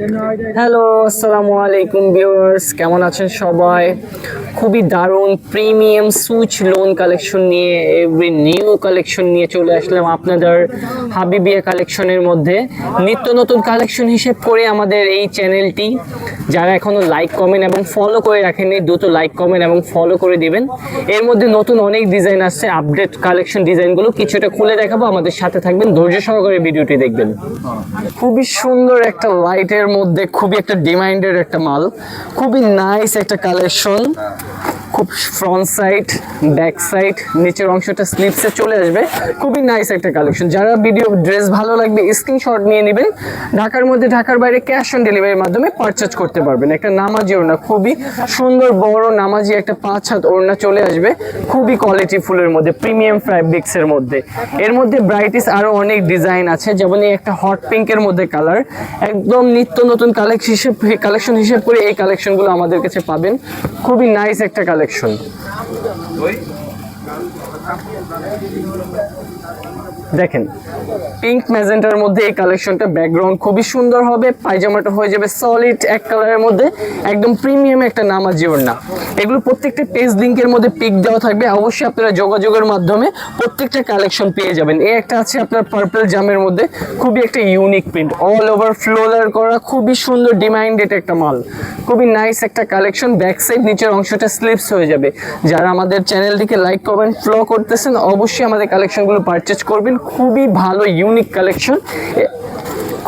Hello, আসসালামু আলাইকুম viewers, কেমন আছেন সবাই? খুবই দারুণ প্রিমিয়াম সুইচ লোন কালেকশন নিয়ে এভরি নিউ কালেকশন নিয়ে চলে আসলাম আপনাদের হাবিবিয়া কালেকশনের মধ্যে। নিত্য নতুন কালেকশন হিসেব করে আমাদের এই চ্যানেলটি যারা এখনও লাইক কমেন্ট এবং ফলো করে রাখেননি, দ্রুত লাইক কমেন্ট এবং ফলো করে দিবেন। এর মধ্যে নতুন অনেক ডিজাইন আসছে, আপডেট কালেকশন ডিজাইনগুলো কিছুটা খুলে দেখাবো, আমাদের সাথে থাকবেন, ধৈর্য সহকারে ভিডিওটি দেখবেন। খুবই সুন্দর একটা লাইটের মধ্যে খুবই একটা ডিমান্ডেড একটা মাল, খুবই নাইস একটা কালেকশন। খুব ফ্রন্ট সাইড, ব্যাক সাইড, নিচের অংশটা স্লিপসে চলে আসবে, খুবই নাইস একটা কালেকশন। যারা ভিডিও ড্রেস ভালো লাগবে স্ক্রিনশট নিয়ে নেবেন। ঢাকার মধ্যে ঢাকার বাইরে ক্যাশ অন ডেলিভারির মাধ্যমে পারচেজ করতে পারবেন। একটা নামাজি ওড়না, খুবই সুন্দর বড় নামাজি একটা 5 হাত ওড়না চলে আসবে, খুবই কোয়ালিটি ফুলের মধ্যে, প্রিমিয়াম ফ্যাব্রিক্সের মধ্যে। এর মধ্যে ব্রাইটিস আরও অনেক ডিজাইন আছে, যেমন এই একটা হট পিঙ্কের মধ্যে কালার, একদম নিত্য নতুন কালেকশন হিসেব করে এই কালেকশনগুলো আমাদের কাছে পাবেন। খুবই নাইস একটা কালেকশন। দেখেন পিঙ্ক ম্যাজেন্টার মধ্যে এই কালেকশনটা, ব্যাকগ্রাউন্ড খুবই সুন্দর হবে, পায়জামাটা হয়ে যাবে সলিড এক কালারের মধ্যে, একদম প্রিমিয়াম একটা নামাজি ওড়না। এগুলো প্রত্যেকটা পেজ লিঙ্কের মধ্যে পিক দেওয়া থাকবে, অবশ্যই আপনারা যোগাযোগের মাধ্যমে প্রত্যেকটা কালেকশন পেয়ে যাবেন। এই একটা আছে আপনার পার্পল জামের মধ্যে, খুবই একটা unique print, all over floral করা, খুবই সুন্দর ডিমান্ডেড একটা মাল, খুবই নাইস একটা কালেকশন। ব্যাক সাইড নিচের অংশটা স্লিপস হয়ে যাবে। যারা আমাদের চ্যানেলটিকে লাইক কমেন্ট ফলো করতেছেন অবশ্যই আমাদের কালেকশনগুলো পারচেজ করবেন, খুবই ভালো ইউনিক কালেকশন।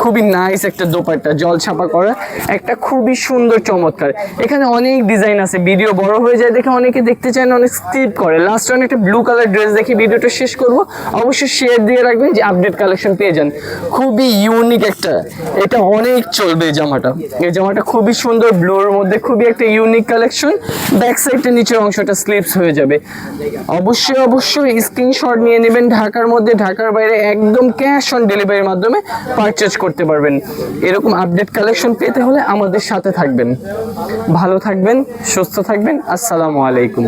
খুবই নাইস একটা দোপাট্টা জল ছাপা করা, একটা খুবই সুন্দর চমৎকার। এখানে অনেক ডিজাইন আছে, ভিডিও বড় হয়ে যায় দেখে অনেকে দেখতে চায় না, অনেক স্কিপ করে। লাস্ট অনেক একটা ব্লু কালার ড্রেস দেখে ভিডিওটা শেষ করব, অবশ্যই শেয়ার দিয়ে রাখবেন যে আপডেট কালেকশন পেয়ে যান। খুবই ইউনিক একটা, এটা অনেক চলবে এই জামাটা। এই জামাটা খুবই সুন্দর ব্লুর মধ্যে, খুবই একটা ইউনিক কালেকশন। ব্যাক সাইডটা নিচের অংশটা স্লিপস হয়ে যাবে। অবশ্যই স্ক্রিনশট নিয়ে নেবেন। ঢাকার মধ্যে ঢাকার বাইরে একদম ক্যাশ অন ডেলিভারির মাধ্যমে পারচেজ করতে পারবেন। এরকম আপডেট কালেকশন পেতে হলে আমাদের সাথে থাকবেন। ভালো থাকবেন, সুস্থ থাকবেন। আসসালামু আলাইকুম।